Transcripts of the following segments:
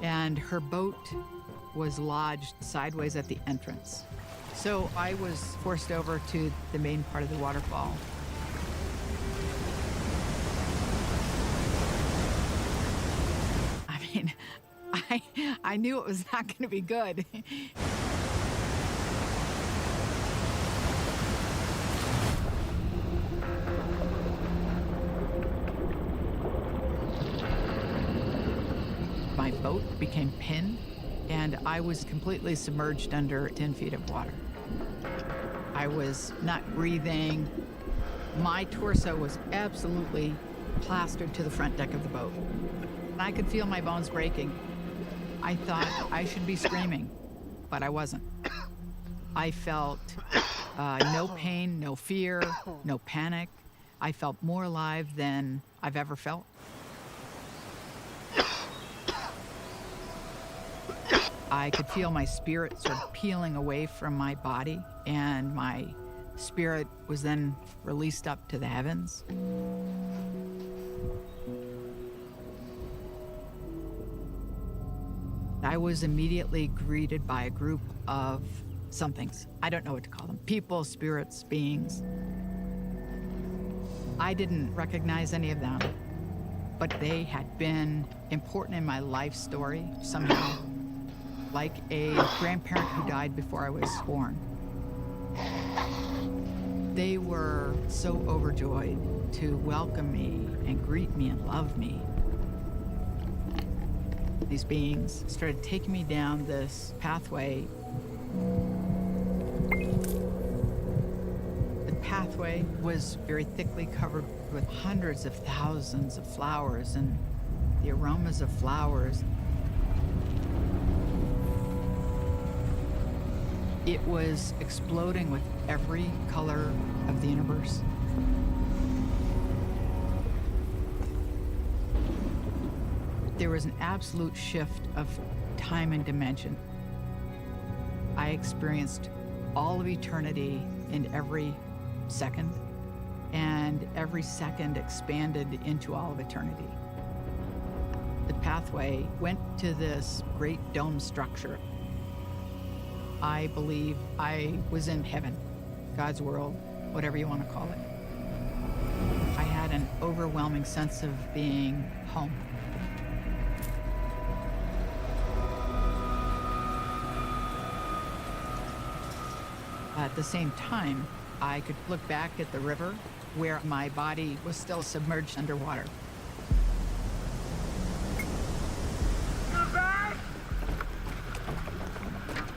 and her boat was lodged sideways at the entrance. So I was forced over to the main part of the waterfall. I mean, I knew it was not going to be good. My boat became pinned, and I was completely submerged under 10 feet of water. I was not breathing. My torso was absolutely plastered to the front deck of the boat. I could feel my bones breaking. I thought I should be screaming, but I wasn't. I felt no pain, no fear, no panic. I felt more alive than I've ever felt. I could feel my spirit sort of peeling away from my body, and my spirit was then released up to the heavens. I was immediately greeted by a group of somethings. I don't know what to call them. People, spirits, beings. I didn't recognize any of them, but they had been important in my life story somehow, like a grandparent who died before I was born. They were so overjoyed to welcome me and greet me and love me. These beings started taking me down this pathway. The pathway was very thickly covered with hundreds of thousands of flowers and the aromas of flowers. It was exploding with every color of the universe. There was an absolute shift of time and dimension. I experienced all of eternity in every second, and every second expanded into all of eternity. The pathway went to this great dome structure. I believe I was in heaven, God's world, whatever you want to call it. I had an overwhelming sense of being home. At the same time, I could look back at the river where my body was still submerged underwater.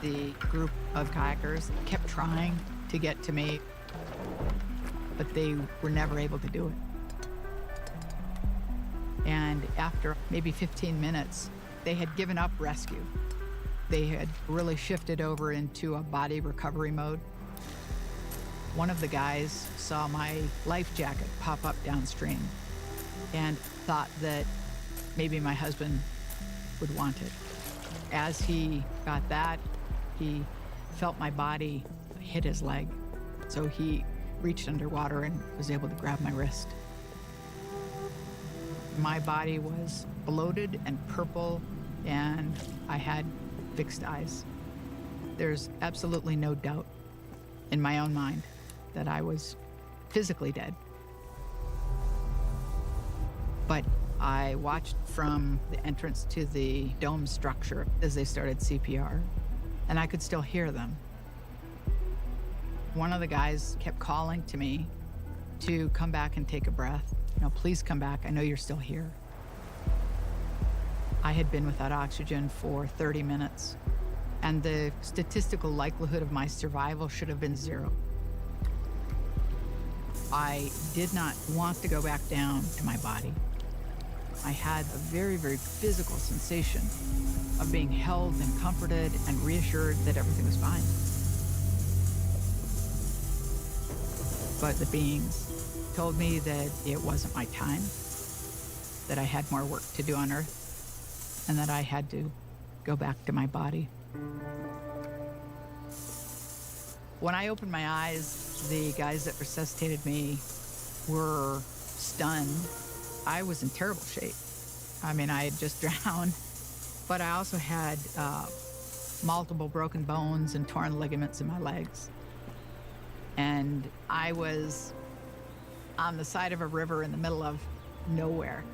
The group of kayakers kept trying to get to me, but they were never able to do it. And after maybe 15 minutes, they had given up rescue. They had really shifted over into a body recovery mode. One of the guys saw my life jacket pop up downstream and thought that maybe my husband would want it. As he got that, he felt my body hit his leg. So he reached underwater and was able to grab my wrist. My body was bloated and purple, and I had fixed eyes. There's absolutely no doubt in my own mind that I was physically dead. But I watched from the entrance to the dome structure as they started CPR, and I could still hear them. One of the guys kept calling to me to come back and take a breath. Please come back, I know you're still here. I had been without oxygen for 30 minutes, and the statistical likelihood of my survival should have been 0. I did not want to go back down to my body. I had a very, very physical sensation of being held and comforted and reassured that everything was fine. But the beings told me that it wasn't my time, that I had more work to do on Earth, and that I had to go back to my body. When I opened my eyes, the guys that resuscitated me were stunned. I was in terrible shape. I mean, I had just drowned. But I also had multiple broken bones and torn ligaments in my legs. And I was on the side of a river in the middle of nowhere.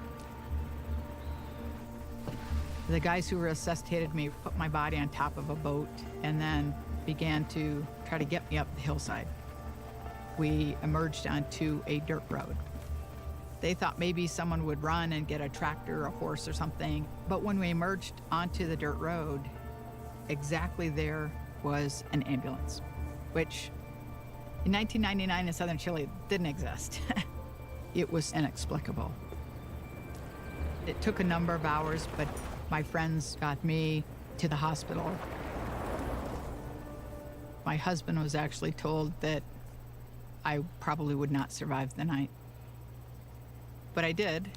The guys who resuscitated me put my body on top of a boat and then began to try to get me up the hillside. We emerged onto a dirt road. They thought maybe someone would run and get a tractor or a horse or something. But when we emerged onto the dirt road, exactly there was an ambulance, which in 1999 in southern Chile didn't exist. It was inexplicable. It took a number of hours, but my friends got me to the hospital. My husband was actually told that I probably would not survive the night. But I did.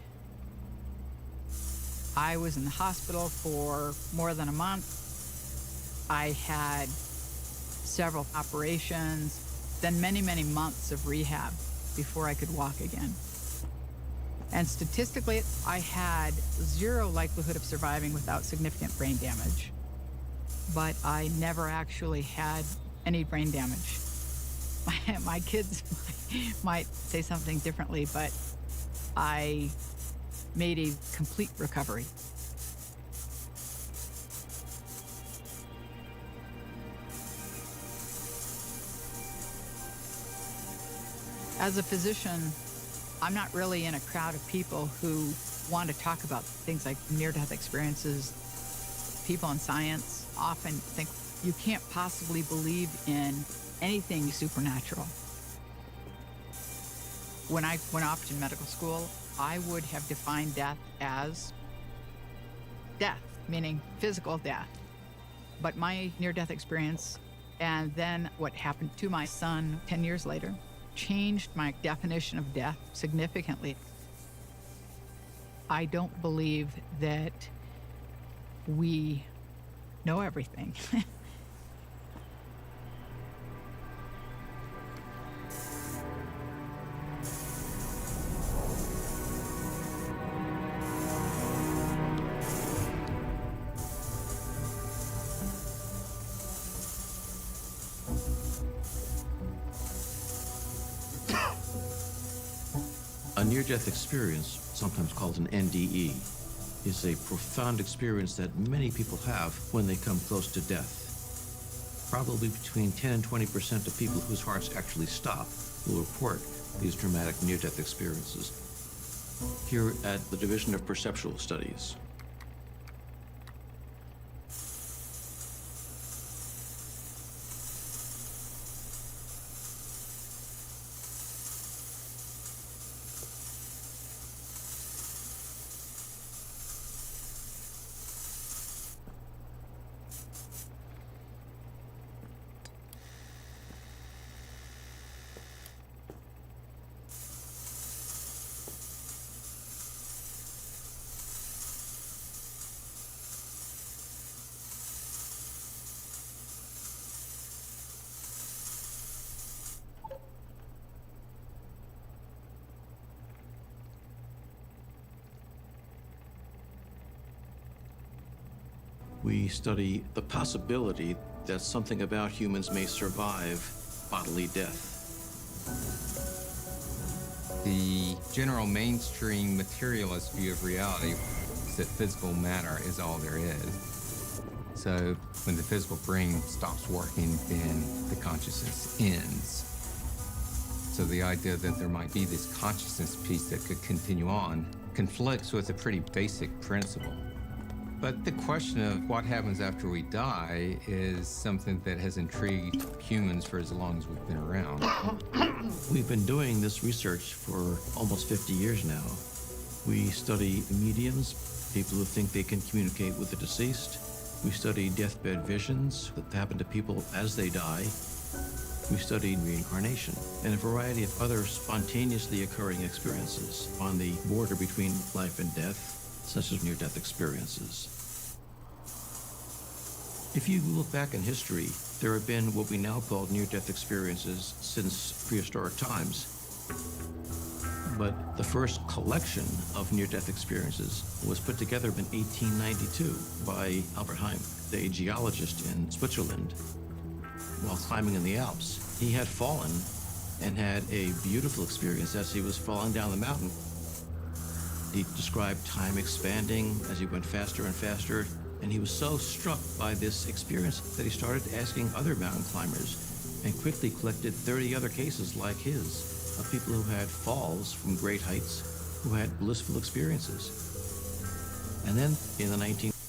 I was in the hospital for more than a month. I had several operations, then many, many months of rehab before I could walk again. And statistically, I had zero likelihood of surviving without significant brain damage. But I never actually had any brain damage. My kids might say something differently, but I made a complete recovery. As a physician, I'm not really in a crowd of people who want to talk about things like near-death experiences. People in science often think you can't possibly believe in anything supernatural. When I went off to medical school, I would have defined death as death, meaning physical death. But my near-death experience, and then what happened to my son 10 years later, changed my definition of death significantly. I don't believe that we know everything. A near-death experience, sometimes called an NDE, is a profound experience that many people have when they come close to death. Probably between 10 and 20% of people whose hearts actually stop will report these dramatic near-death experiences. Here at the Division of Perceptual Studies, we study the possibility that something about humans may survive bodily death. The general mainstream materialist view of reality is that physical matter is all there is. So when the physical brain stops working, then the consciousness ends. So the idea that there might be this consciousness piece that could continue on conflicts with a pretty basic principle. But the question of what happens after we die is something that has intrigued humans for as long as we've been around. We've been doing this research for almost 50 years now. We study mediums, people who think they can communicate with the deceased. We study deathbed visions that happen to people as they die. We study reincarnation and a variety of other spontaneously occurring experiences on the border between life and death, such as near-death experiences. If you look back in history, there have been what we now call near-death experiences since prehistoric times. But the first collection of near-death experiences was put together in 1892 by Albert Heim, a geologist in Switzerland, while climbing in the Alps. He had fallen and had a beautiful experience as he was falling down the mountain. He described time expanding as he went faster and faster, and he was so struck by this experience that he started asking other mountain climbers and quickly collected 30 other cases like his of people who had falls from great heights, who had blissful experiences. And then in the 1960s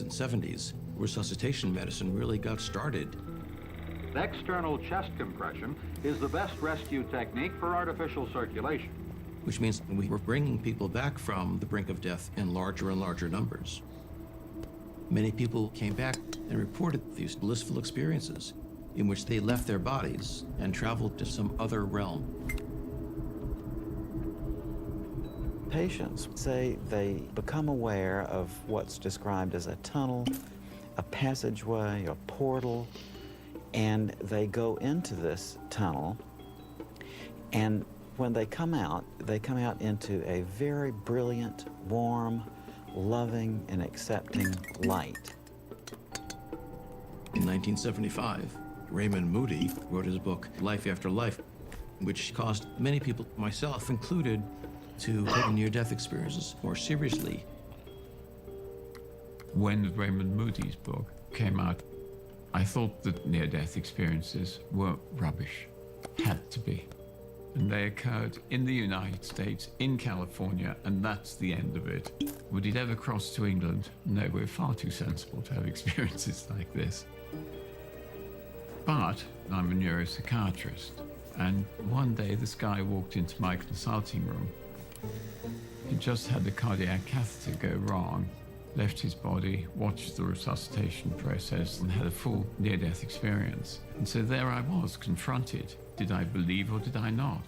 and 70s, resuscitation medicine really got started. External chest compression is the best rescue technique for artificial circulation. Which means we were bringing people back from the brink of death in larger and larger numbers. Many people came back and reported these blissful experiences in which they left their bodies and traveled to some other realm. Patients say they become aware of what's described as a tunnel, a passageway, a portal, and they go into this tunnel, and when they come out into a very brilliant, warm, loving, and accepting light. In 1975, Raymond Moody wrote his book, Life After Life, which caused many people, myself included, to take near-death experiences more seriously. When Raymond Moody's book came out, I thought that near-death experiences were rubbish, had to be. And they occurred in the United States, in California, and that's the end of it. Would it ever cross to England? No, we're far too sensible to have experiences like this. But I'm a neuropsychiatrist, and one day this guy walked into my consulting room. He just had the cardiac catheter go wrong, left his body, watched the resuscitation process, and had a full near-death experience. And so there I was, confronted. Did I believe or did I not?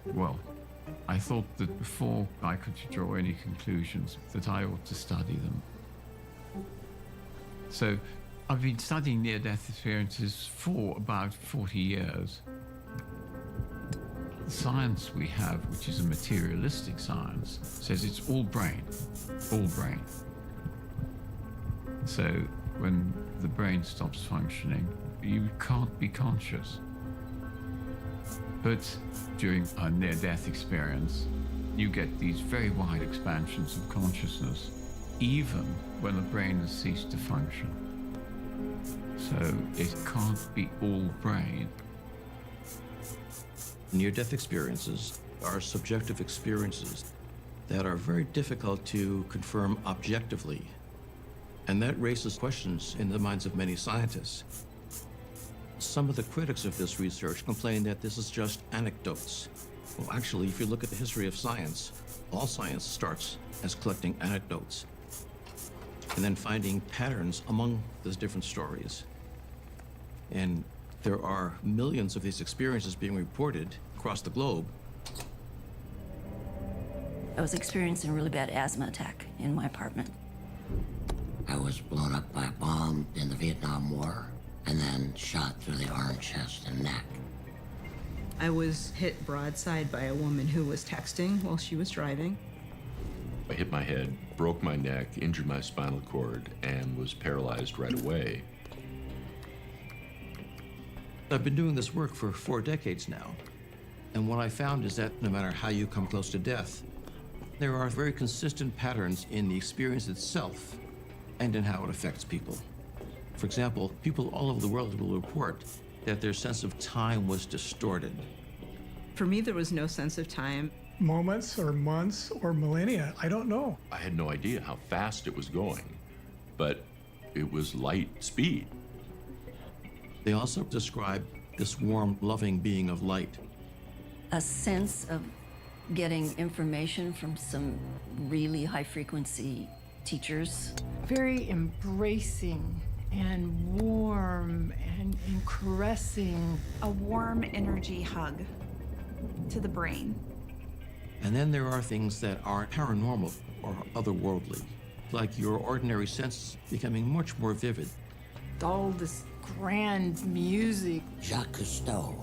Well, I thought that before I could draw any conclusions, that I ought to study them. So I've been studying near-death experiences for about 40 years. The science we have, which is a materialistic science, says it's all brain, all brain. So when the brain stops functioning, you can't be conscious. But during a near-death experience, you get these very wide expansions of consciousness, even when the brain has ceased to function. So it can't be all brain. Near-death experiences are subjective experiences that are very difficult to confirm objectively. And that raises questions in the minds of many scientists. Some of the critics of this research complain that this is just anecdotes. Well, actually, if you look at the history of science, all science starts as collecting anecdotes and then finding patterns among those different stories. And there are millions of these experiences being reported across the globe. I was experiencing a really bad asthma attack in my apartment. I was blown up by a bomb in the Vietnam War and then shot through the arm, chest, and neck. I was hit broadside by a woman who was texting while she was driving. I hit my head, broke my neck, injured my spinal cord, and was paralyzed right away. I've been doing this work for 4 decades now, And what I found is that no matter how you come close to death, there are very consistent patterns in the experience itself and in how it affects people. For example, people all over the world will report that their sense of time was distorted. For me, there was no sense of time. Moments or months or millennia, I don't know. I had no idea how fast it was going, but it was light speed. They also describe this warm, loving being of light. A sense of getting information from some really high-frequency teachers. Very embracing and warm and caressing. A warm energy hug to the brain. And then there are things that are paranormal or otherworldly, like your ordinary senses becoming much more vivid. All this grand music. Jacques Cousteau,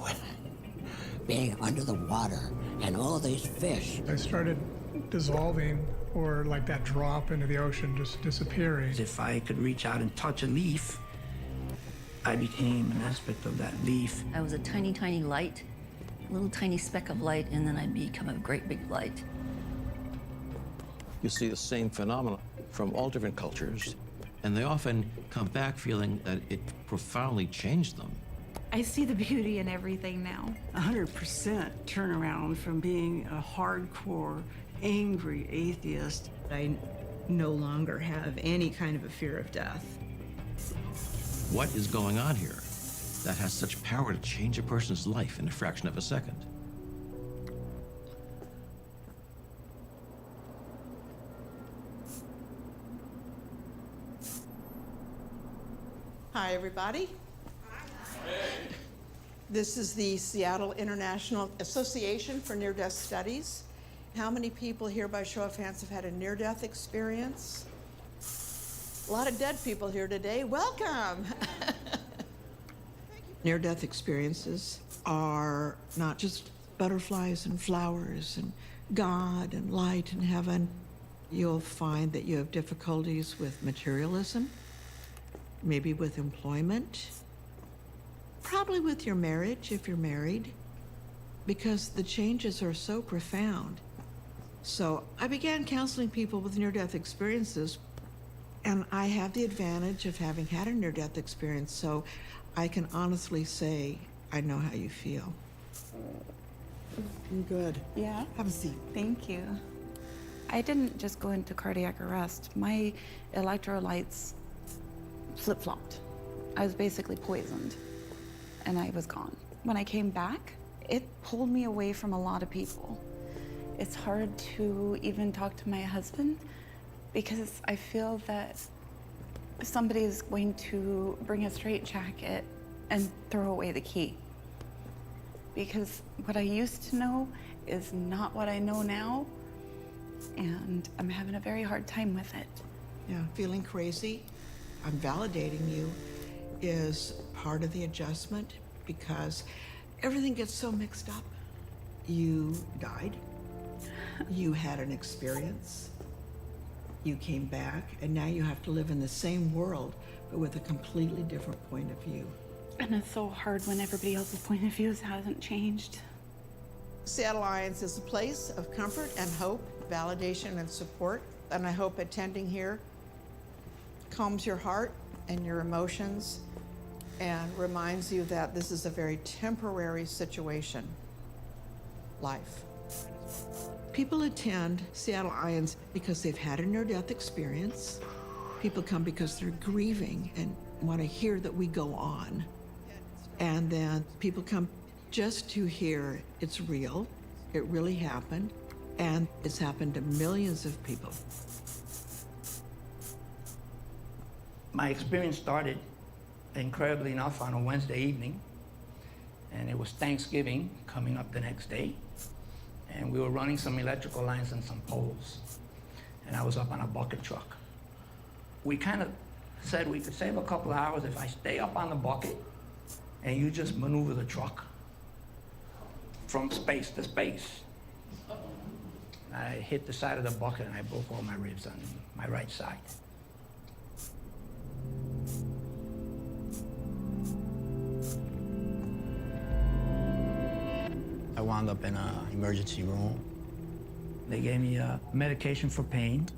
being under the water and all these fish. I started dissolving, or like that drop into the ocean just disappearing. If I could reach out and touch a leaf, I became an aspect of that leaf. I was a tiny, tiny light, a little tiny speck of light, and then I'd become a great big light. You see the same phenomena from all different cultures, and they often come back feeling that it profoundly changed them. I see the beauty in everything now. 100% turnaround from being a hardcore, angry atheist. I no longer have any kind of a fear of death. What is going on here that has such power to change a person's life in a fraction of a second? Hi, everybody. This is the Seattle International Association for Near-Death Studies. How many people here, by show of hands, have had a near-death experience? A lot of dead people here today. Welcome. Near-death experiences are not just butterflies and flowers and God and light and heaven. You'll find that you have difficulties with materialism, maybe with employment, probably with your marriage if you're married, because the changes are so profound. So I began counseling people with near-death experiences, and I have the advantage of having had a near-death experience, so I can honestly say I know how you feel. Good. Yeah. Have a seat. Thank you. I didn't just go into cardiac arrest. My electrolytes flip-flopped. I was basically poisoned, and I was gone. When I came back, it pulled me away from a lot of people. It's hard to even talk to my husband because I feel that somebody is going to bring a straitjacket and throw away the key. Because what I used to know is not what I know now, and I'm having a very hard time with it. Yeah, feeling crazy, I'm validating you, is part of the adjustment because everything gets so mixed up. You died, you had an experience, you came back, and now you have to live in the same world, but with a completely different point of view. And it's so hard when everybody else's point of view hasn't changed. Seattle Alliance is a place of comfort and hope, validation and support, and I hope attending here calms your heart and your emotions and reminds you that this is a very temporary situation, life. People attend Seattle Alliance because they've had a near-death experience. People come because they're grieving and want to hear that we go on. And then people come just to hear it's real, it really happened, and it's happened to millions of people. My experience started, incredibly enough, on a Wednesday evening, and it was Thanksgiving coming up the next day, and we were running some electrical lines and some poles, and I was up on a bucket truck. We kind of said we could save a couple of hours if I stay up on the bucket and you just maneuver the truck from space to space. I hit the side of the bucket and I broke all my ribs on my right side. I wound up in an emergency room. They gave me a medication for pain,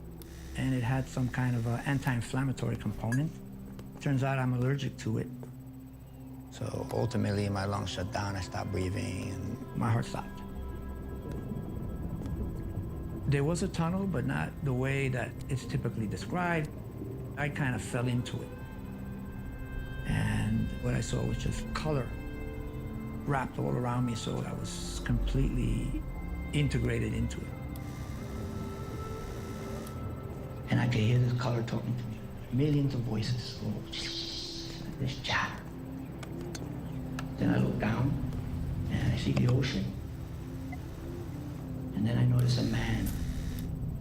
and it had some kind of an anti-inflammatory component. Turns out I'm allergic to it. So ultimately, my lungs shut down, I stopped breathing, and my heart stopped. There was a tunnel, but not the way that it's typically described. I kind of fell into it. And what I saw was just color wrapped all around me, so I was completely integrated into it. And I could hear this color talking to me. Millions of voices, this chatter. Then I look down, and I see the ocean. And then I notice a man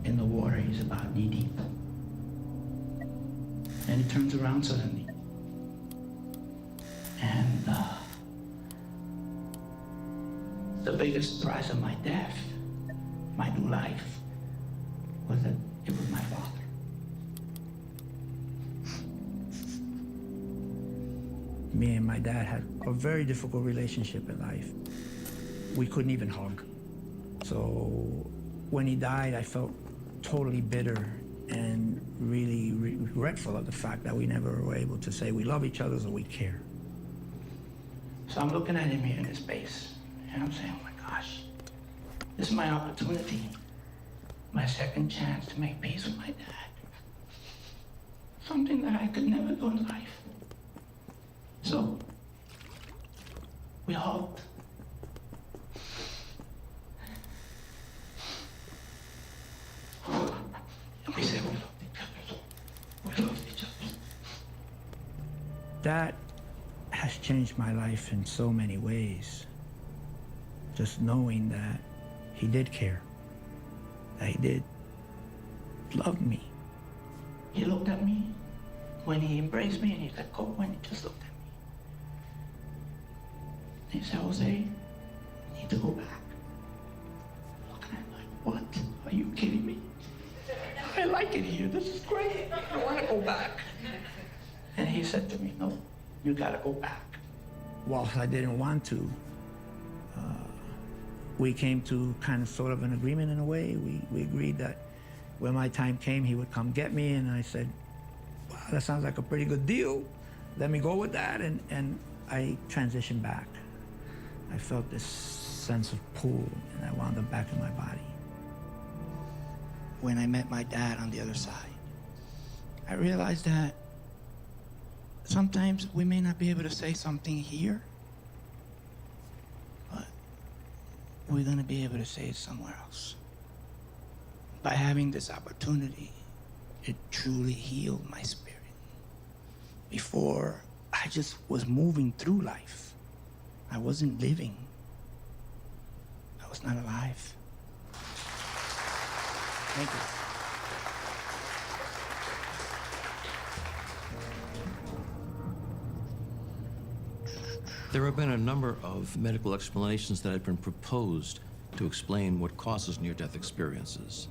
in the water. He's about knee deep. And he turns around suddenly. And the biggest surprise of my death, my new life, was that it was my father. Me and my dad had a very difficult relationship in life. We couldn't even hug. So when he died, I felt totally bitter and really regretful of the fact that we never were able to say we love each other or we care. So I'm looking at him here in his face, and I'm saying, oh my gosh, this is my opportunity, my second chance to make peace with my dad. Something that I could never do in life. So we hugged. And we said we loved each other. We loved each other. That has changed my life in so many ways. Just knowing that he did care, that he did love me. He looked at me when he embraced me and he let go and he just looked at me. And he said, Jose, you need to go back. Looking at him like, what? Are you kidding me? I like it here. This is great. I don't want to go back. And he said to me, no, you got to go back. Whilst I didn't want to, we came to kind of sort of an agreement in a way. We agreed that when my time came, he would come get me. And I said, wow, that sounds like a pretty good deal. Let me go with that. And I transitioned back. I felt this sense of pull, and I wound up back in my body. When I met my dad on the other side, I realized that sometimes we may not be able to say something here, but we're going to be able to say it somewhere else. By having this opportunity, it truly healed my spirit. Before, I just was moving through life. I wasn't living. I was not alive. Thank you. There have been a number of medical explanations that have been proposed to explain what causes near-death experiences.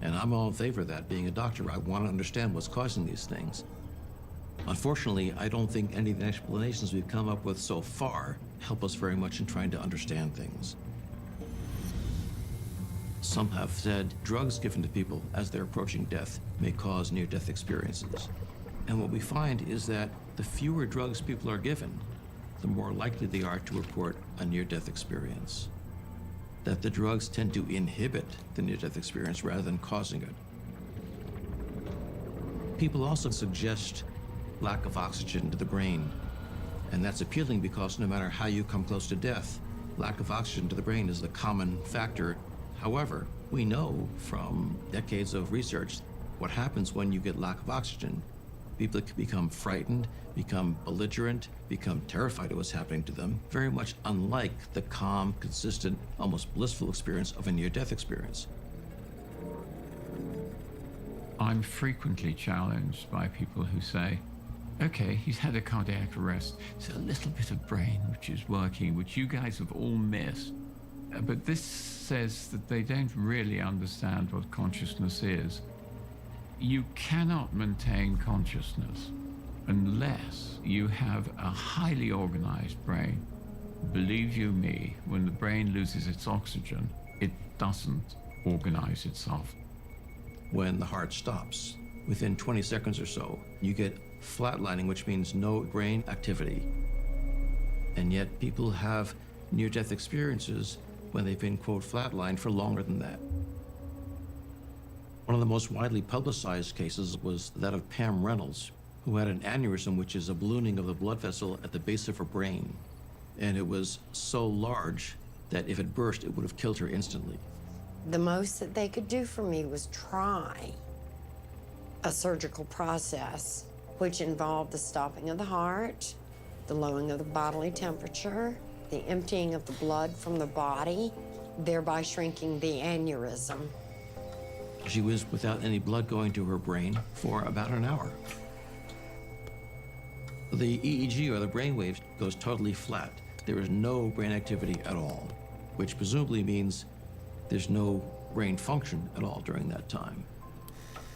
And I'm all in favor of that. Being a doctor, I want to understand what's causing these things. Unfortunately, I don't think any of the explanations we've come up with so far help us very much in trying to understand things. Some have said drugs given to people as they're approaching death may cause near-death experiences. And what we find is that the fewer drugs people are given, the more likely they are to report a near-death experience. That the drugs tend to inhibit the near-death experience rather than causing it. People also suggest lack of oxygen to the brain. And that's appealing because no matter how you come close to death, lack of oxygen to the brain is the common factor. However, we know from decades of research what happens when you get lack of oxygen. People can become frightened, become belligerent, become terrified of what's happening to them, very much unlike the calm, consistent, almost blissful experience of a near-death experience. I'm frequently challenged by people who say, okay, he's had a cardiac arrest, so a little bit of brain which is working, which you guys have all missed. But this says that they don't really understand what consciousness is. You cannot maintain consciousness unless you have a highly organized brain. Believe you me, when the brain loses its oxygen, it doesn't organize itself. When the heart stops, within 20 seconds or so, you get flatlining, which means no brain activity. And yet people have near-death experiences when they've been, quote, flatlined for longer than that. One of the most widely publicized cases was that of Pam Reynolds, who had an aneurysm, which is a ballooning of the blood vessel at the base of her brain. And it was so large that if it burst, it would have killed her instantly. The most that they could do for me was try a surgical process, which involved the stopping of the heart, the lowering of the bodily temperature, the emptying of the blood from the body, thereby shrinking the aneurysm. She was without any blood going to her brain for about an hour. The EEG, or the brain waves, goes totally flat. There is no brain activity at all, which presumably means there's no brain function at all during that time.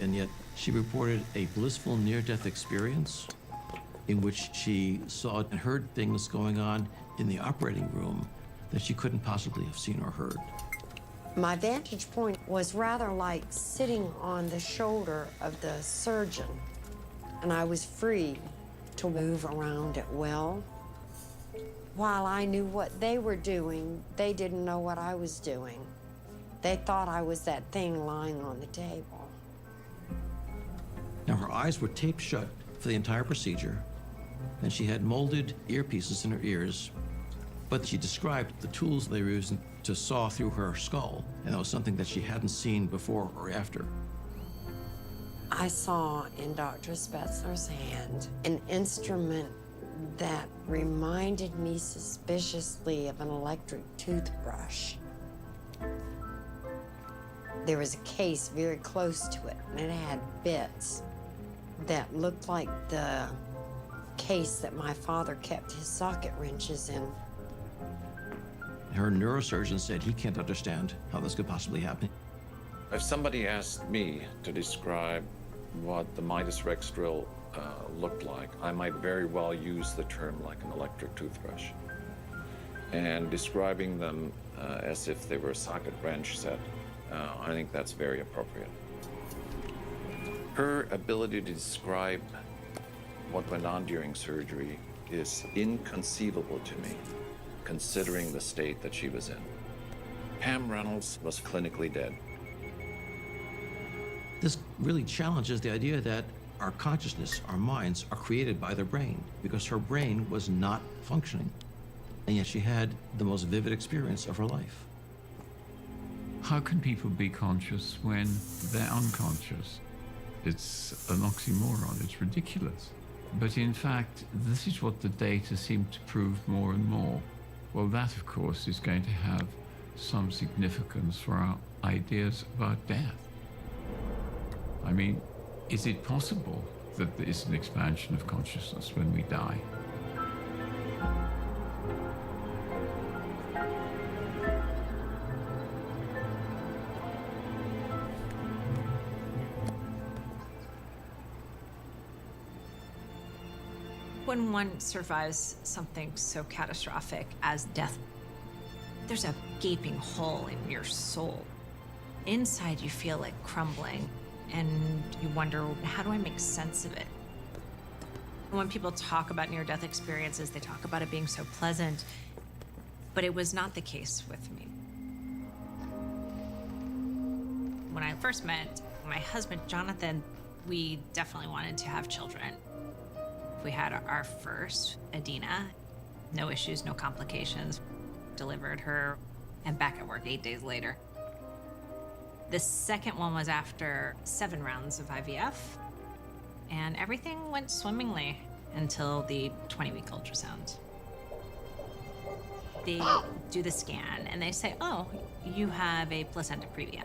And yet she reported a blissful near-death experience in which she saw and heard things going on in the operating room that she couldn't possibly have seen or heard. My vantage point was rather like sitting on the shoulder of the surgeon, and I was free to move around at will. While I knew what they were doing, they didn't know what I was doing. They thought I was that thing lying on the table. Now, her eyes were taped shut for the entire procedure, and she had molded earpieces in her ears, but she described the tools they were using to saw through her skull, and that was something that she hadn't seen before or after. I saw in Dr. Spetzler's hand an instrument that reminded me suspiciously of an electric toothbrush. There was a case very close to it, and it had bits that looked like the case that my father kept his socket wrenches in. Her neurosurgeon said he can't understand how this could possibly happen. If somebody asked me to describe what the Midas Rex drill looked like, I might very well use the term like an electric toothbrush. And describing them as if they were a socket wrench set, I think that's very appropriate. Her ability to describe what went on during surgery is inconceivable to me, considering the state that she was in. Pam Reynolds was clinically dead. This really challenges the idea that our consciousness, our minds, are created by the brain, because her brain was not functioning, and yet she had the most vivid experience of her life. How can people be conscious when they're unconscious? It's an oxymoron, it's ridiculous. But in fact, this is what the data seem to prove more and more. Well, that, of course, is going to have some significance for our ideas about death. I mean, is it possible that there is an expansion of consciousness when we die? When one survives something so catastrophic as death, there's a gaping hole in your soul. Inside, you feel like crumbling, and you wonder, how do I make sense of it? When people talk about near-death experiences, they talk about it being so pleasant, but it was not the case with me. When I first met my husband, Jonathan, we definitely wanted to have children. We had our first, Adina, no issues, no complications, delivered her, and back at work 8 days later. The second one was after 7 rounds of IVF, and everything went swimmingly until the 20-week ultrasound. They do the scan, and they say, oh, you have a placenta previa.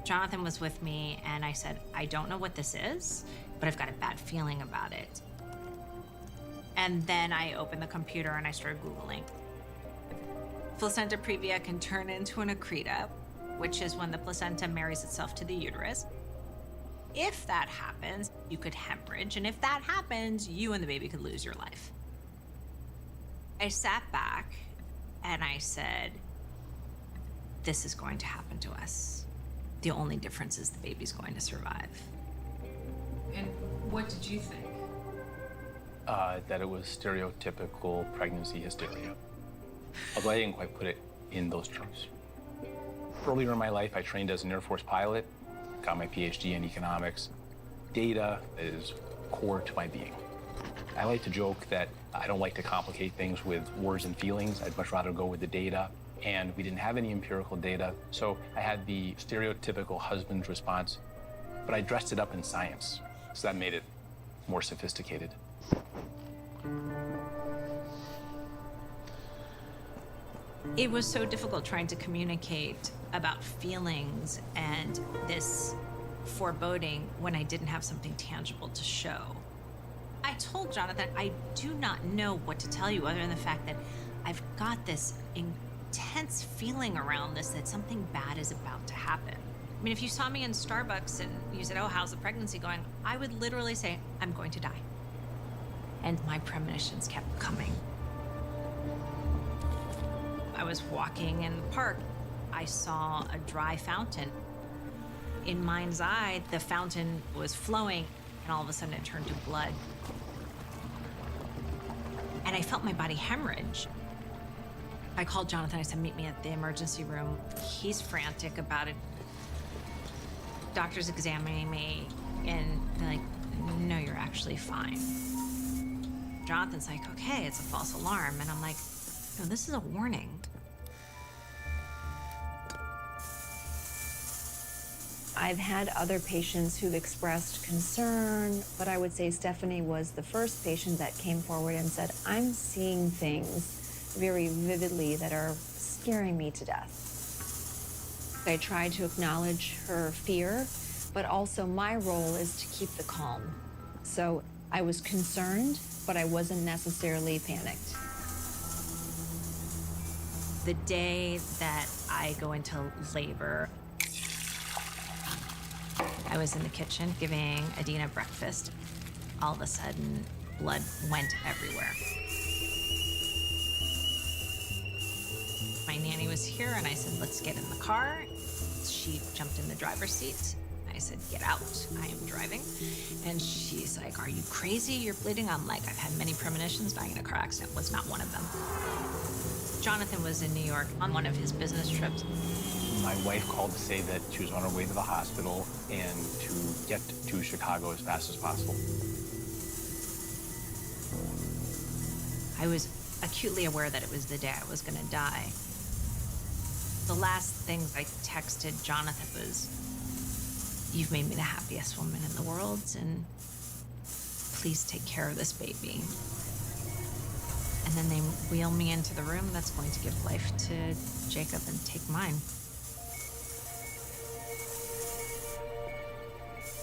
Jonathan was with me, and I said, I don't know what this is, but I've got a bad feeling about it. And then I opened the computer and I started Googling. Placenta previa can turn into an accreta, which is when the placenta marries itself to the uterus. If that happens, you could hemorrhage, and if that happens, you and the baby could lose your life. I sat back and I said, this is going to happen to us. The only difference is the baby's going to survive. And what did you think? That it was stereotypical pregnancy hysteria. Although I didn't quite put it in those terms. Earlier in my life, I trained as an Air Force pilot, got my PhD in economics. Data is core to my being. I like to joke that I don't like to complicate things with words and feelings. I'd much rather go with the data. And we didn't have any empirical data, so I had the stereotypical husband's response, but I dressed it up in science, so that made it more sophisticated. It was so difficult trying to communicate about feelings and this foreboding when I didn't have something tangible to show. I told Jonathan, I do not know what to tell you other than the fact that I've got this intense feeling around this, that something bad is about to happen. I mean, if you saw me in Starbucks and you said, oh, how's the pregnancy going? I would literally say, I'm going to die. And my premonitions kept coming. I was walking in the park. I saw a dry fountain. In mind's eye, the fountain was flowing, and all of a sudden it turned to blood. And I felt my body hemorrhage. I called Jonathan. I said, meet me at the emergency room. He's frantic about it. Doctor's examining me, and they're like, no, you're actually fine. Jonathan's like, okay, it's a false alarm. And I'm like, no, this is a warning. I've had other patients who've expressed concern, but I would say Stephanie was the first patient that came forward and said, I'm seeing things very vividly that are scaring me to death. I tried to acknowledge her fear, but also my role is to keep the calm. So I was concerned, but I wasn't necessarily panicked. The day that I go into labor, I was in the kitchen giving Adina breakfast. All of a sudden, blood went everywhere. My nanny was here, and I said, let's get in the car. She jumped in the driver's seat. I said, get out, I am driving. And she's like, are you crazy? You're bleeding. I'm like, I've had many premonitions. Dying in a car accident was not one of them. Jonathan was in New York on one of his business trips. My wife called to say that she was on her way to the hospital and to get to Chicago as fast as possible. I was acutely aware that it was the day I was gonna die. The last things I texted Jonathan was, you've made me the happiest woman in the world, and please take care of this baby. And then they wheel me into the room that's going to give life to Jacob and take mine.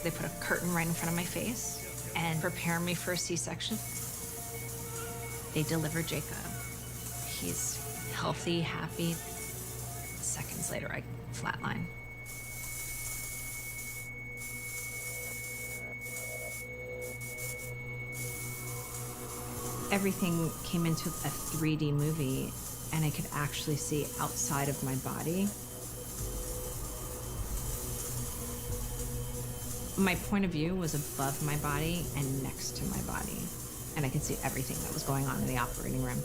They put a curtain right in front of my face and prepare me for a C-section. They delivered Jacob. He's healthy, happy. Seconds later, I flatline. Everything came into a 3D movie, and I could actually see outside of my body. My point of view was above my body and next to my body, and I could see everything that was going on in the operating room.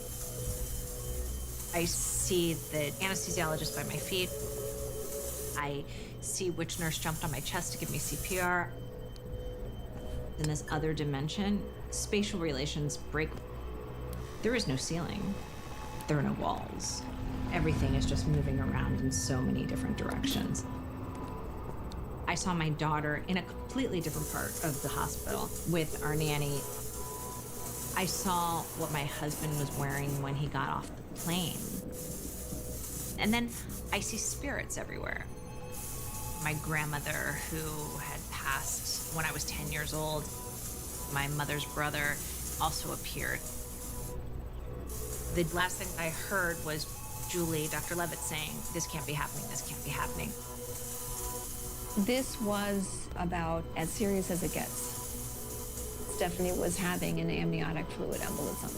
I see the anesthesiologist by my feet. I see which nurse jumped on my chest to give me CPR. In this other dimension, spatial relations break. There is no ceiling. There are no walls. Everything is just moving around in so many different directions. I saw my daughter in a completely different part of the hospital with our nanny. I saw what my husband was wearing when he got off the plane. And then I see spirits everywhere. My grandmother, who had passed when I was 10 years old, my mother's brother also appeared. The last thing I heard was Julie, Dr. Levitt, saying, this can't be happening, this can't be happening. This was about as serious as it gets. Stephanie was having an amniotic fluid embolism.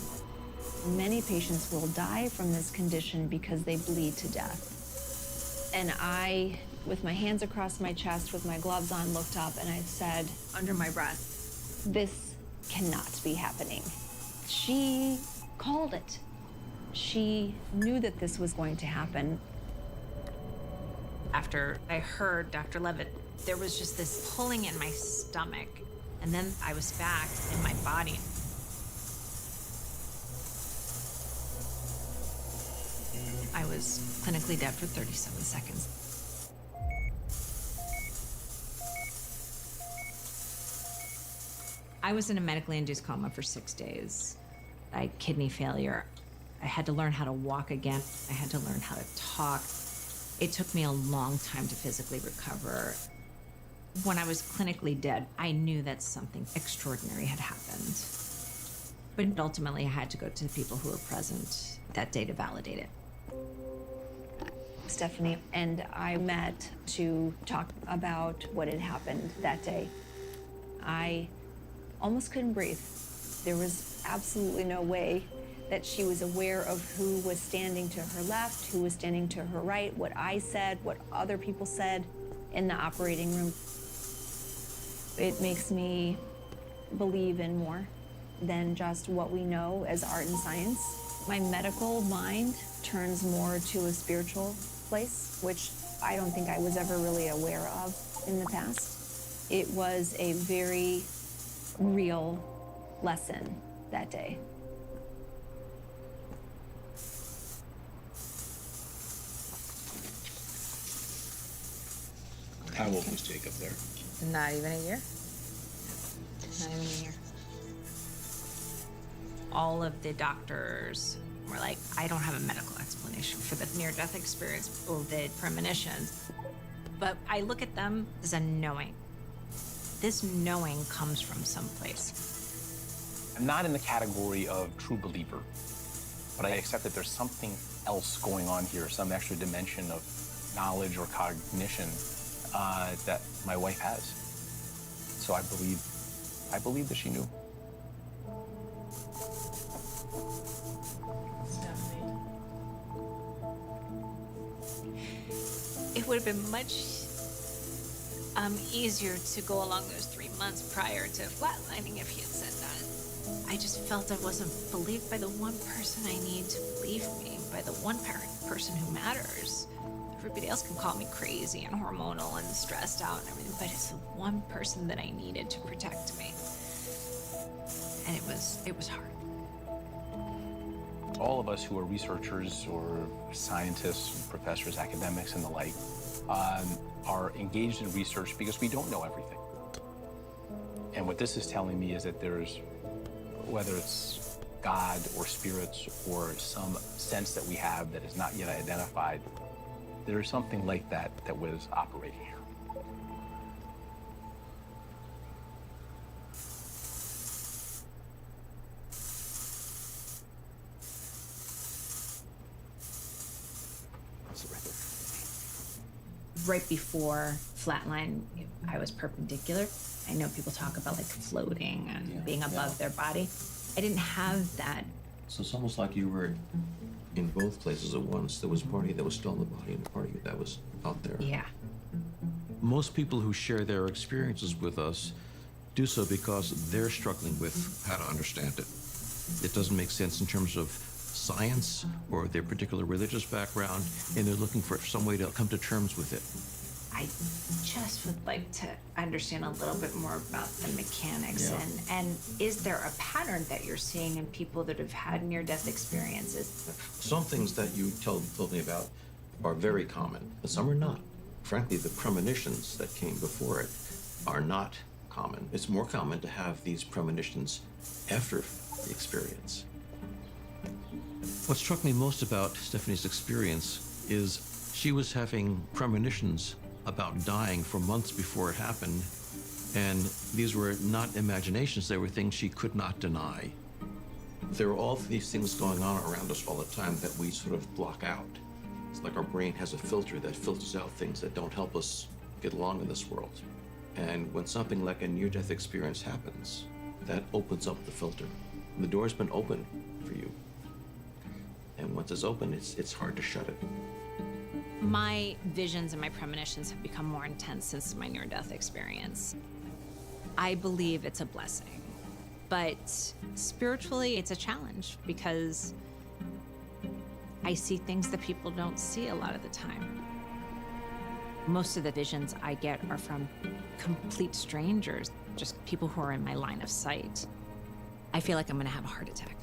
Many patients will die from this condition because they bleed to death. And I, with my hands across my chest, with my gloves on, looked up and I said, under my breath, this cannot be happening. She called it. She knew that this was going to happen. After I heard Dr. Levitt, there was just this pulling in my stomach, and then I was back in my body. I was clinically dead for 37 seconds. I was in a medically induced coma for 6 days. I had kidney failure. I had to learn how to walk again. I had to learn how to talk. It took me a long time to physically recover. When I was clinically dead, I knew that something extraordinary had happened. But ultimately, I had to go to the people who were present that day to validate it. Stephanie and I met to talk about what had happened that day. I almost couldn't breathe. There was absolutely no way that she was aware of who was standing to her left, who was standing to her right, what I said, what other people said in the operating room. It makes me believe in more than just what we know as art and science. My medical mind turns more to a spiritual place, which I don't think I was ever really aware of in the past. It was a very real lesson that day. How old was Jacob there? Not even a year. Not even a year. All of the doctors were like, I don't have a medical explanation for the near-death experience or the premonitions. But I look at them as a knowing. This knowing comes from someplace. I'm not in the category of true believer, but I accept that there's something else going on here, some extra dimension of knowledge or cognition that my wife has. So I believe that she knew. It would have been much easier to go along those 3 months prior to flatlining if he had said that. I just felt I wasn't believed by the one person I need to believe me, by the one person who matters. Everybody else can call me crazy and hormonal and stressed out and everything, but it's the one person that I needed to protect me. And it was hard. All of us who are researchers or scientists, professors, academics, and the like, are engaged in research because we don't know everything. And what this is telling me is that there's, whether it's God or spirits or some sense that we have that is not yet identified, there's something like that that was operating here. Right before flatline, I was perpendicular. I know people talk about like floating and being above their body. I didn't have that. So it's almost like you were in both places at once. There was a party that was still in the body and a party that was out there. Yeah. Most people who share their experiences with us do so because they're struggling with how to understand it. It doesn't make sense in terms of science or their particular religious background, and they're looking for some way to come to terms with it. I just would like to understand a little bit more about the mechanics and is there a pattern that you're seeing in people that have had near-death experiences? Some things that you told me about are very common, but some are not. Frankly, the premonitions that came before it are not common. It's more common to have these premonitions after the experience. What struck me most about Stephanie's experience is she was having premonitions about dying for months before it happened, and these were not imaginations, they were things she could not deny. There are all these things going on around us all the time that we sort of block out. It's like our brain has a filter that filters out things that don't help us get along in this world. And when something like a near-death experience happens, that opens up the filter. The door's been open for you. And once it's open, it's hard to shut it. My visions and my premonitions have become more intense since my near-death experience. I believe it's a blessing, but spiritually it's a challenge because I see things that people don't see a lot of the time. Most of the visions I get are from complete strangers, just people who are in my line of sight. I feel like I'm gonna have a heart attack,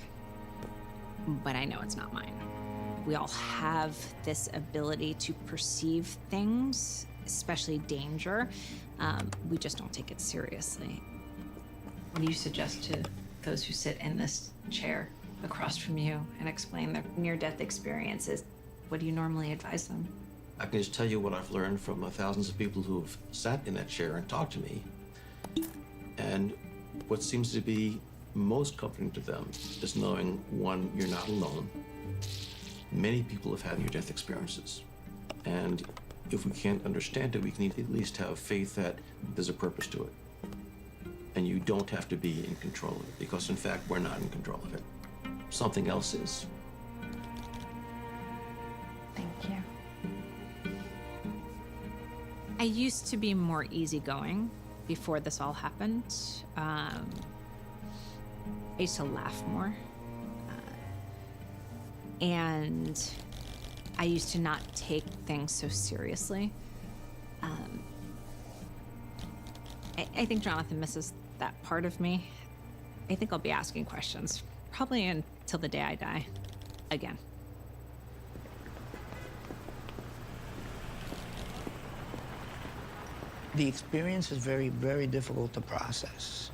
but I know it's not mine. We all have this ability to perceive things, especially danger. We just don't take it seriously. What do you suggest to those who sit in this chair across from you and explain their near-death experiences? What do you normally advise them? I can just tell you what I've learned from thousands of people who've sat in that chair and talked to me. And what seems to be most comforting to them is knowing, one, you're not alone. Many people have had near-death experiences. And if we can't understand it, we can at least have faith that there's a purpose to it. And you don't have to be in control of it, because in fact, we're not in control of it. Something else is. Thank you. I used to be more easygoing before this all happened. I used to laugh more. And I used to not take things so seriously. I think Jonathan misses that part of me. I think I'll be asking questions, probably until the day I die, again. The experience is very, very difficult to process.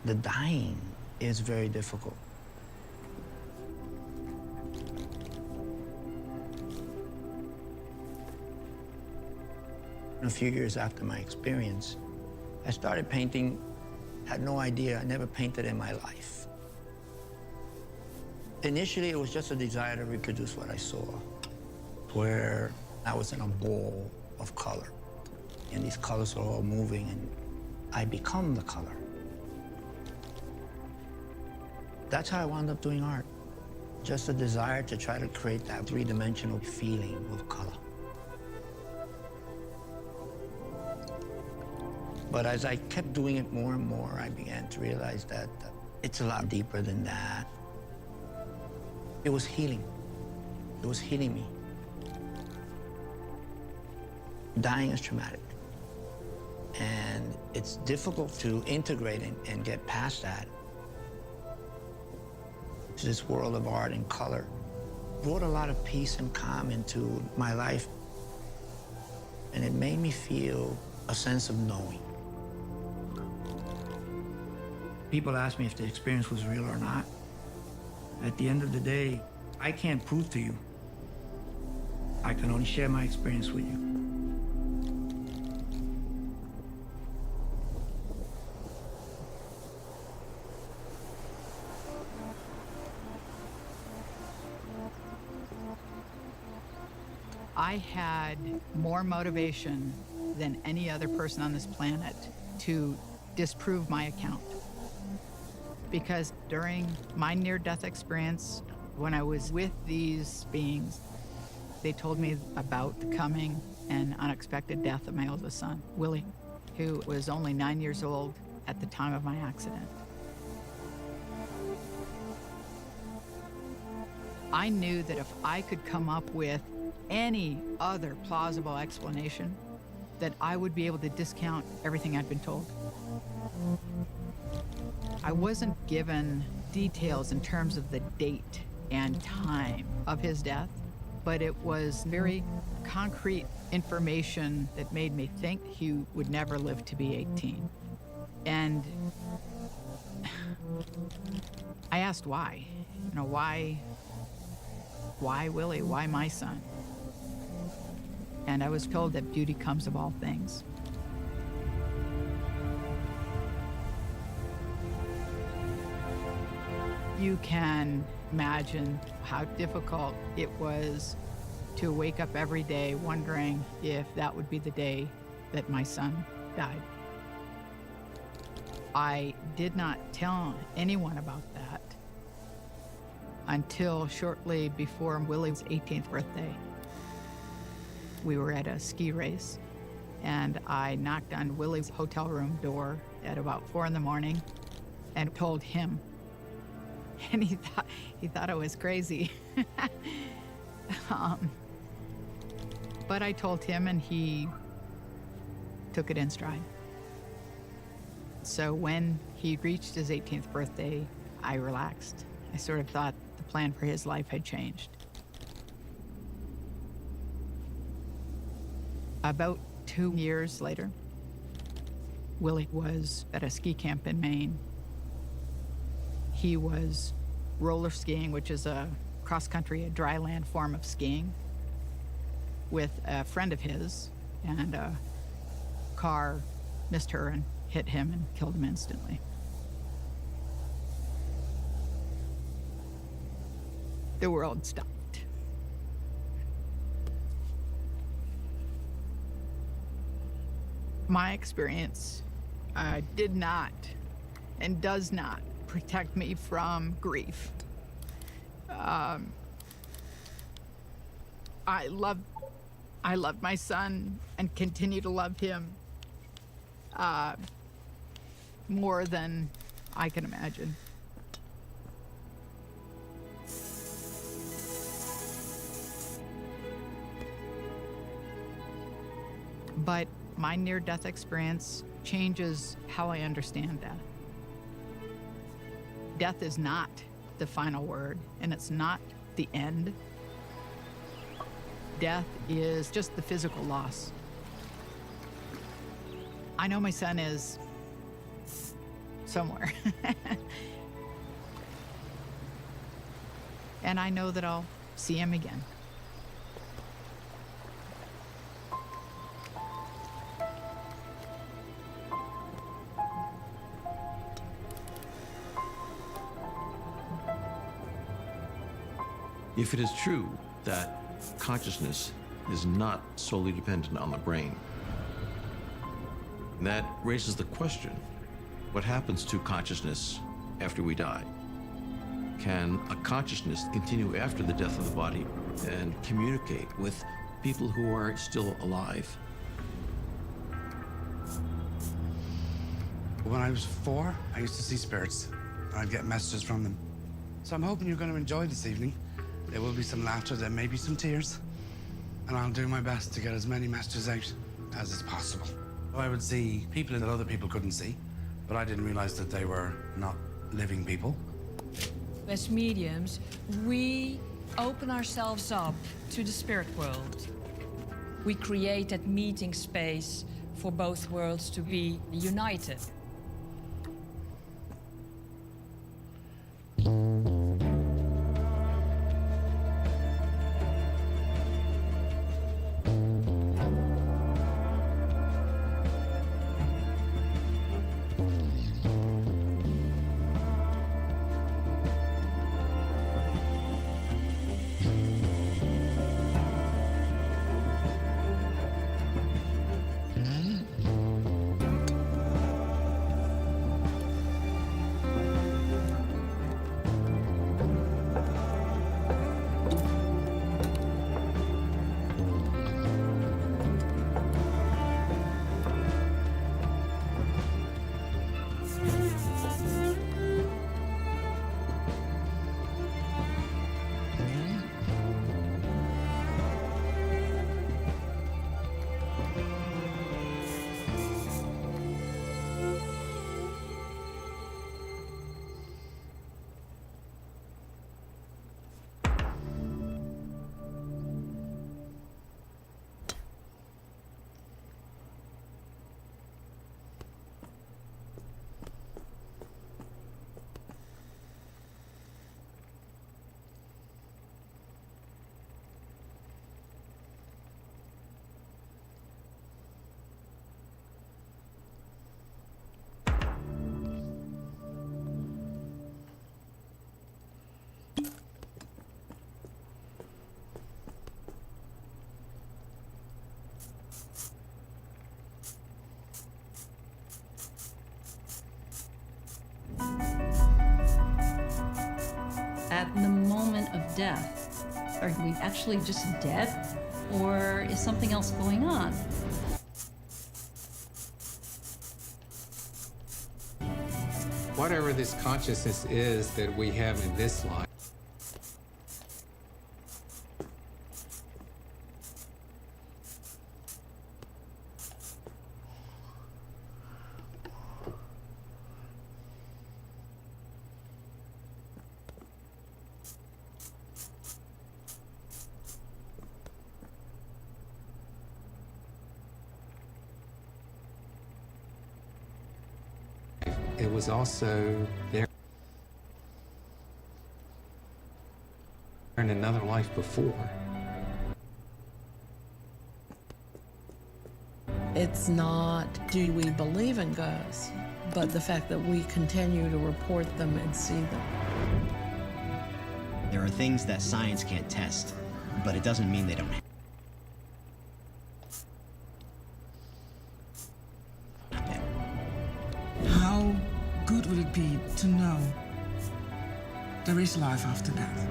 The dying is very difficult. A few years after my experience, I started painting. Had no idea, I never painted in my life. Initially, it was just a desire to reproduce what I saw, where I was in a ball of color, and these colors are all moving, and I become the color. That's how I wound up doing art. Just a desire to try to create that three-dimensional feeling of color. But as I kept doing it more and more, I began to realize that it's a lot deeper than that. It was healing. It was healing me. Dying is traumatic. And it's difficult to integrate and get past that. This world of art and color brought a lot of peace and calm into my life. And it made me feel a sense of knowing. People ask me if the experience was real or not. At the end of the day, I can't prove to you. I can only share my experience with you. I had more motivation than any other person on this planet to disprove my account. Because during my near-death experience, when I was with these beings, they told me about the coming and unexpected death of my oldest son, Willie, who was only 9 years old at the time of my accident. I knew that if I could come up with any other plausible explanation, that I would be able to discount everything I'd been told. I wasn't given details in terms of the date and time of his death, but it was very concrete information that made me think he would never live to be 18. And I asked why. You know, why Willie? Why my son? And I was told that beauty comes of all things. You can imagine how difficult it was to wake up every day wondering if that would be the day that my son died. I did not tell anyone about that. until shortly before Willie's 18th birthday. We were at a ski race, and I knocked on Willie's hotel room door at about 4 in the morning and told him. And he thought I was crazy. But I told him, and he took it in stride. So when he reached his 18th birthday, I relaxed. I sort of thought the plan for his life had changed. About 2 years later, Willie was at a ski camp in Maine. He was roller skiing, which is a cross-country, a dry land form of skiing, with a friend of his, and a car missed her and hit him and killed him instantly. The world stopped. My experience did not and does not protect me from grief. I love my son and continue to love him more than I can imagine. But my near-death experience changes how I understand death. Death is not the final word, and it's not the end. Death is just the physical loss. I know my son is somewhere. And I know that I'll see him again. If it is true that consciousness is not solely dependent on the brain, that raises the question, what happens to consciousness after we die? Can a consciousness continue after the death of the body and communicate with people who are still alive? When I was 4, I used to see spirits. I'd get messages from them. So I'm hoping you're going to enjoy this evening. There will be some laughter, there may be some tears, and I'll do my best to get as many messages out as is possible. I would see people that other people couldn't see, but I didn't realize that they were not living people. As mediums, we open ourselves up to the spirit world. We create that meeting space for both worlds to be united. death? Are we actually just dead, or is something else going on? Whatever this consciousness is that we have in this life, it was also there in another life before. It's not do we believe in ghosts, but the fact that we continue to report them and see them. There are things that science can't test, but it doesn't mean they don't happen. How good would it be to know there is life after death?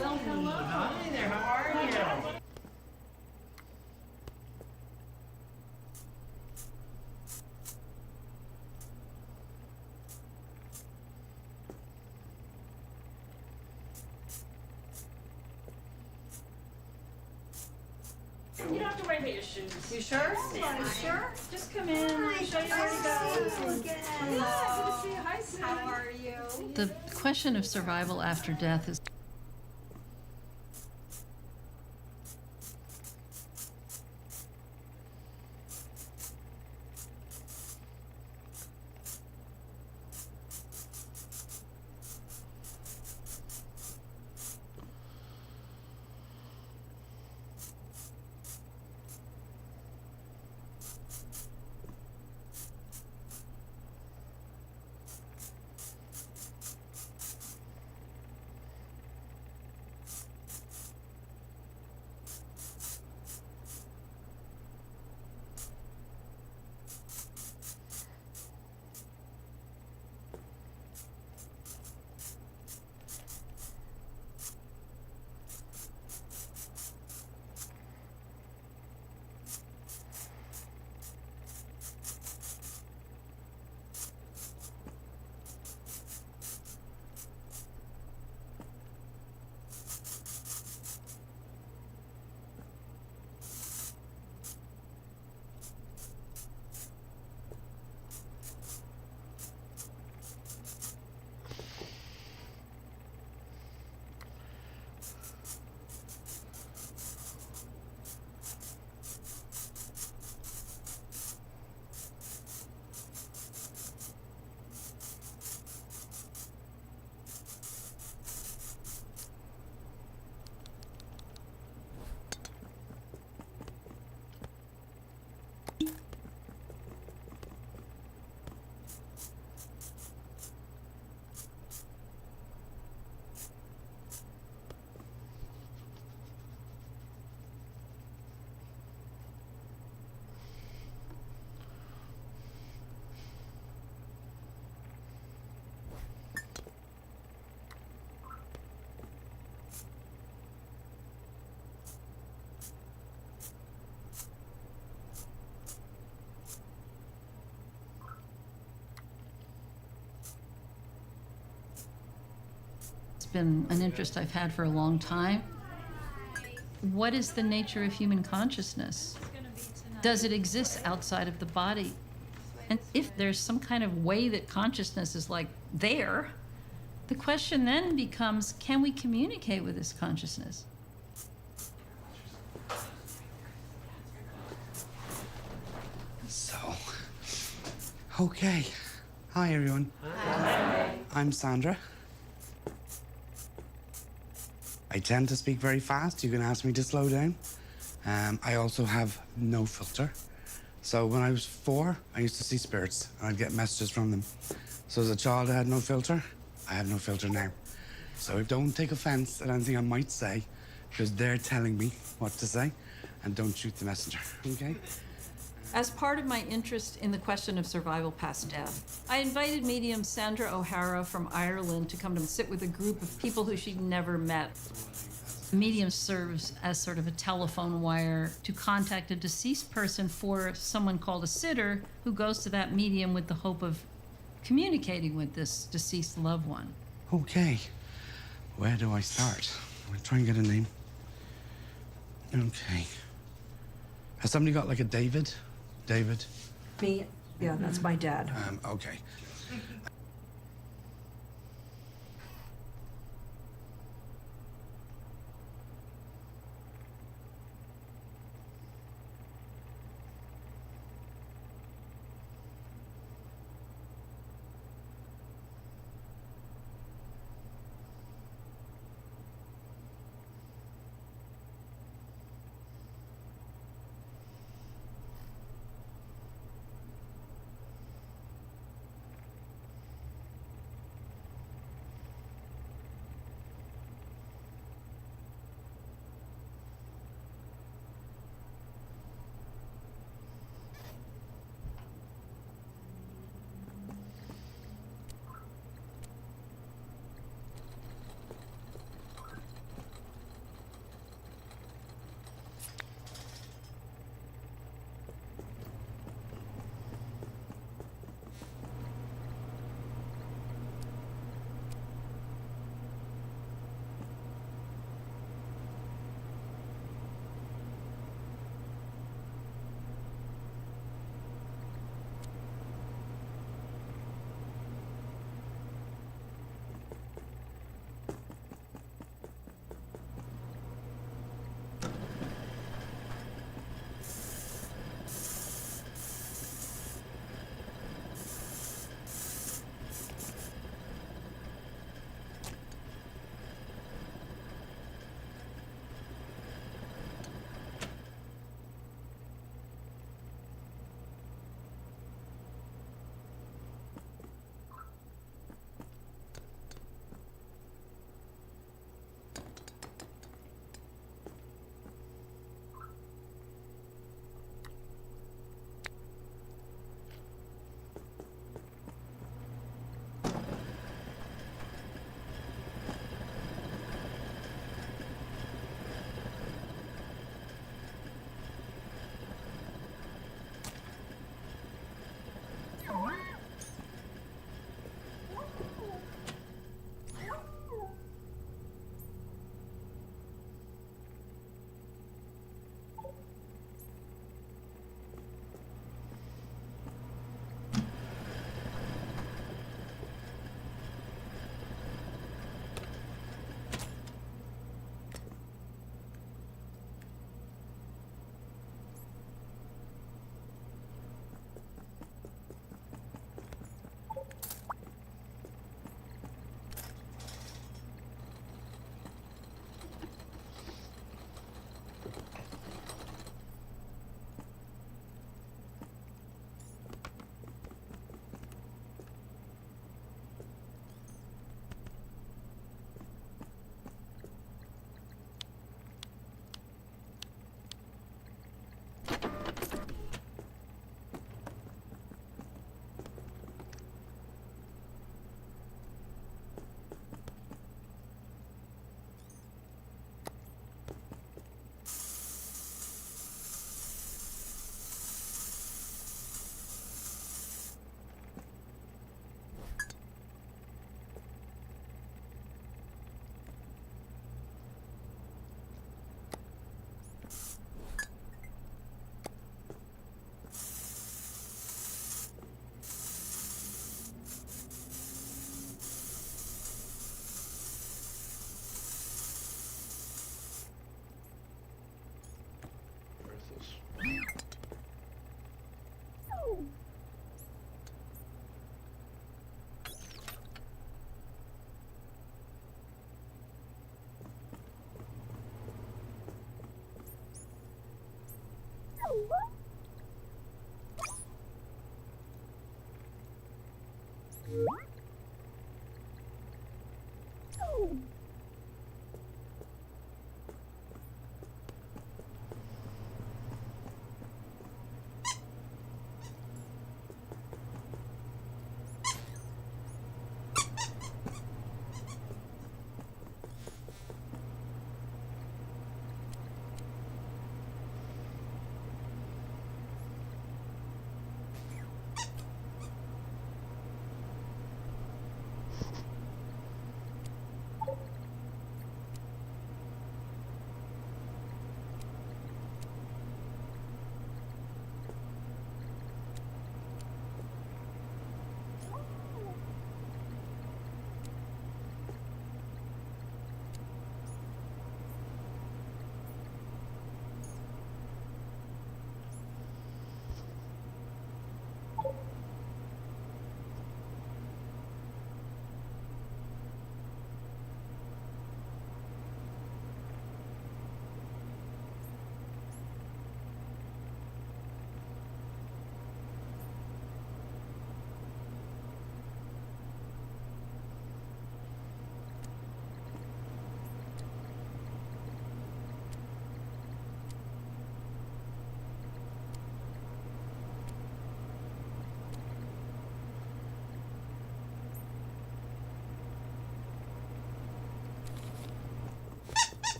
Hi there, how are you? You don't have to worry about your shoes. You sure? Yeah, sure. Just come in. I'll show you where to go. Hello. Good to see you. Hi, Sue. How are you? The question of survival after death is been an interest I've had for a long time. What is the nature of human consciousness? Does it exist outside of the body? And if there's some kind of way that consciousness is like there, the question then becomes, can we communicate with this consciousness? So, okay. Hi, everyone. Hi. I'm Sandra. I tend to speak very fast. You can ask me to slow down. I also have no filter. So when I was 4, I used to see spirits, and I'd get messages from them. So as a child, I had no filter. I have no filter now. So don't take offense at anything I might say, because they're telling me what to say, and don't shoot the messenger, okay? As part of my interest in the question of survival past death, I invited medium Sandra O'Hara from Ireland to come and sit with a group of people who she'd never met. The medium serves as sort of a telephone wire to contact a deceased person for someone called a sitter who goes to that medium with the hope of communicating with this deceased loved one. Okay. Where do I start? I'll try and get a name. Okay. Has somebody got like a David? David? Me? Yeah, that's my dad. Okay.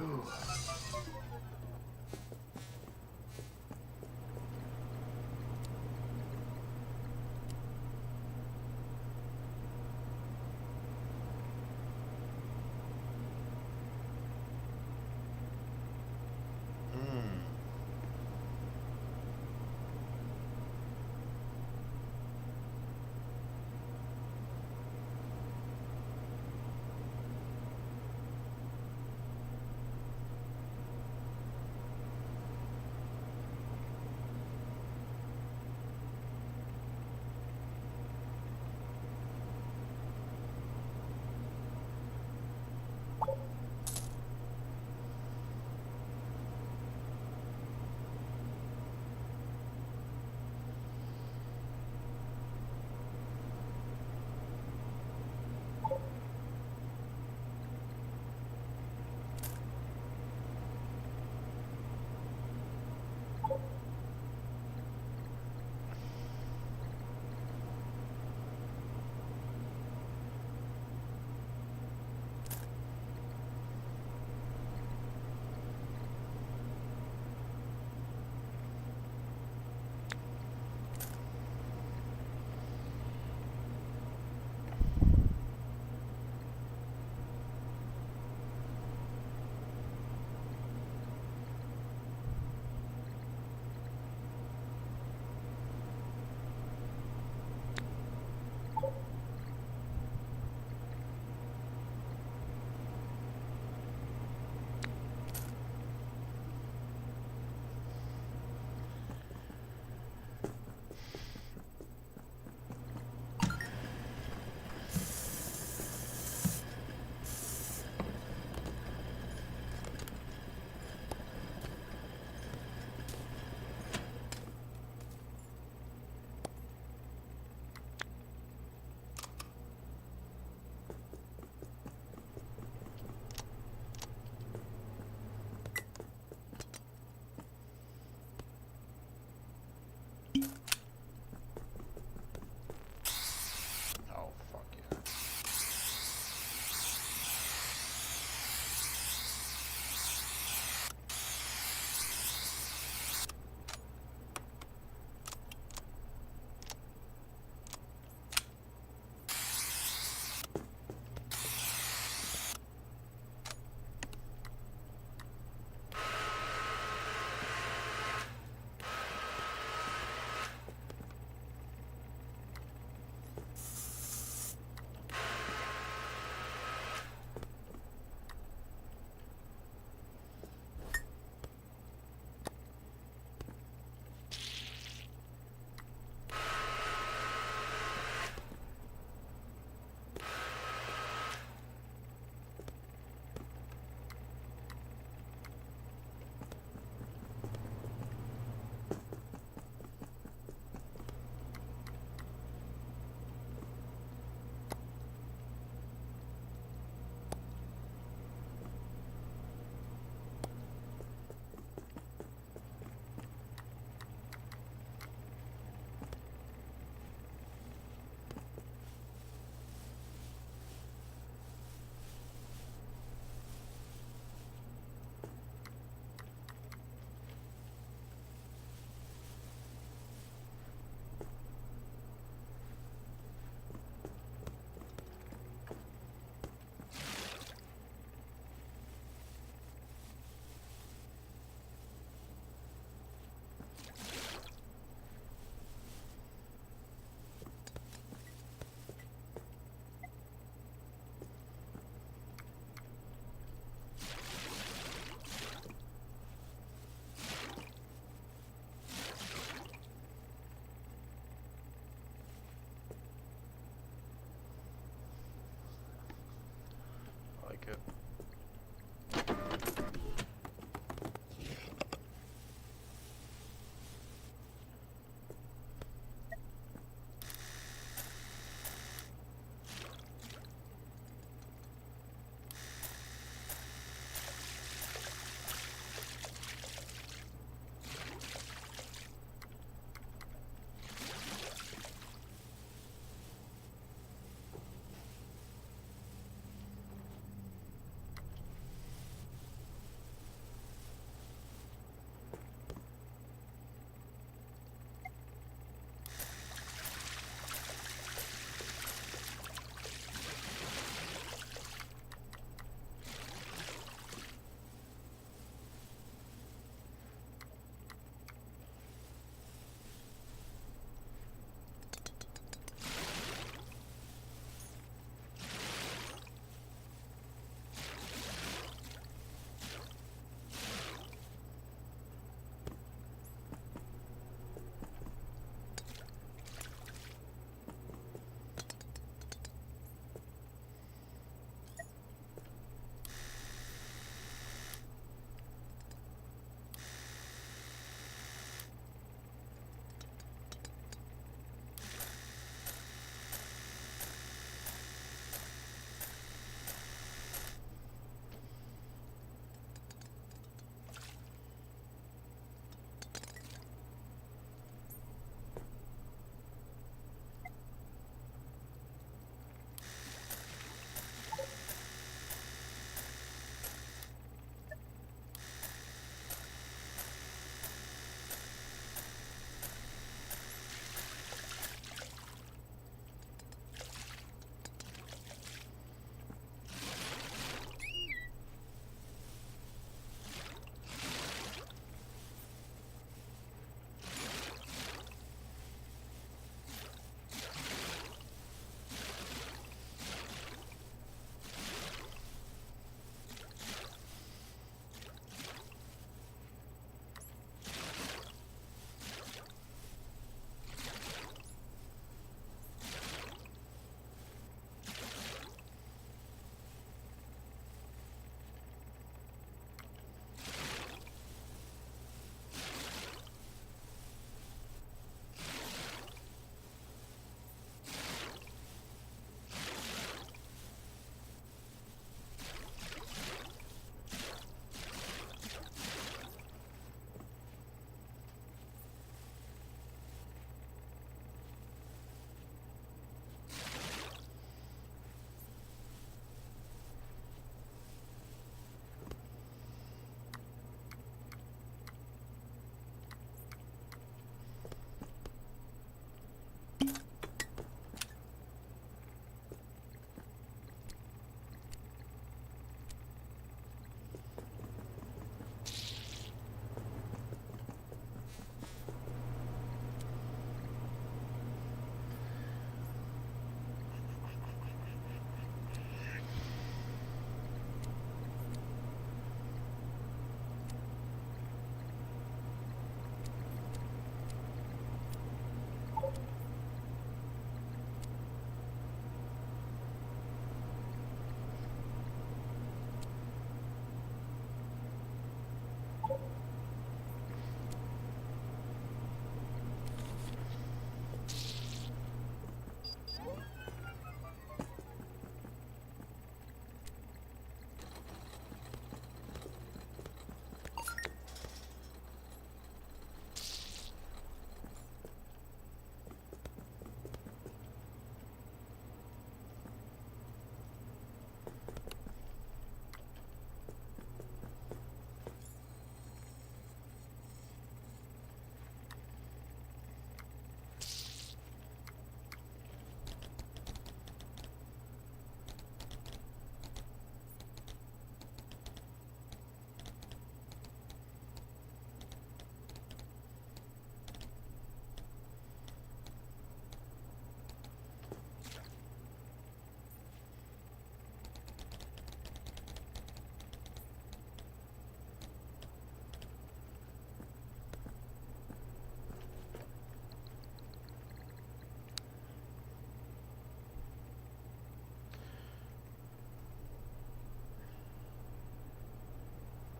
Whew.